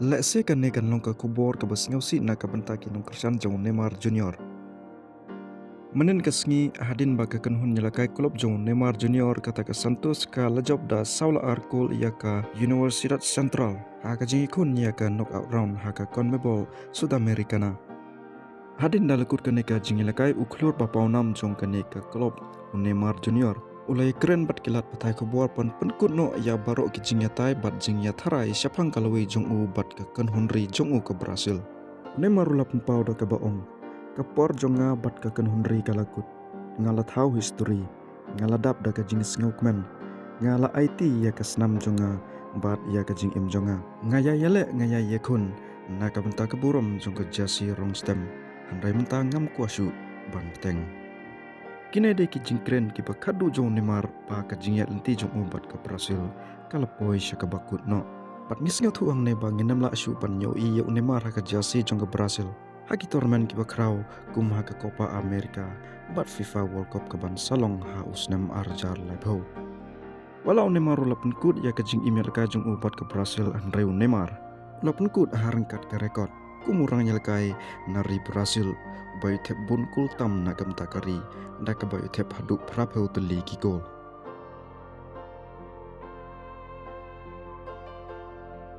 Lese kan ne kan long ka kubor ka bas ngau si na ka benta ki nong Cristiano jong Neymar Junior. Menen ka sngi hadin ba ka kan hun nyalakai klub jong Neymar Junior kata ka Santos ka lajob da Saula Arkol ia ka Universidad Central. Ha ka jingi kun ia ka knockout round ha ka CONMEBOL Sudamericana. Hadin da lekut ka ne ka jingi lakai uklur ba paunam jong ka ne ka klub Neymar Junior. Ulai keren bat kilat patai kubor pan penkut no ya barok ki jingya tai bat jingya tharai syapang kalawai jong u bat ka kan hunri jong u ke Brasil. Neymar ulap pau da ka baong. Kapor jonga bat ka kan hunri kalakut. Ngala thau history. Ngala dap da ka jing sngau kmen. Ngala IT ya ka snam jonga bat ya ka jing im jonga. Ngaya yale ngaya yekun na ka benta ka burom jong ka jasi rongstem. Handai menta ngam kuasu ban peteng. Kini ada ki jingkren ki bakadu jong Neymar pa ka jingyat lenti jong umbat ka Brasil kala poi syaka bakut no. Pat ngisngat huang ne bang ngenam la asyu pan nyo i Neymar ha ka jasi jong ka Brasil. Haki tormen ki bakrau kum ha ka Copa America bat FIFA World Cup ka ban salong ha usnam arjar lebho. Walau Neymar ulapun kut ya ka jing imel ka jong umbat ka Brasil Andreu Neymar. Ulapun kut harangkat ka rekod. Kumurang nyalkai nari Brasil bayu tep bun kul tam na gam takari nda ka bayu tep haduk prapeu teli ki gol.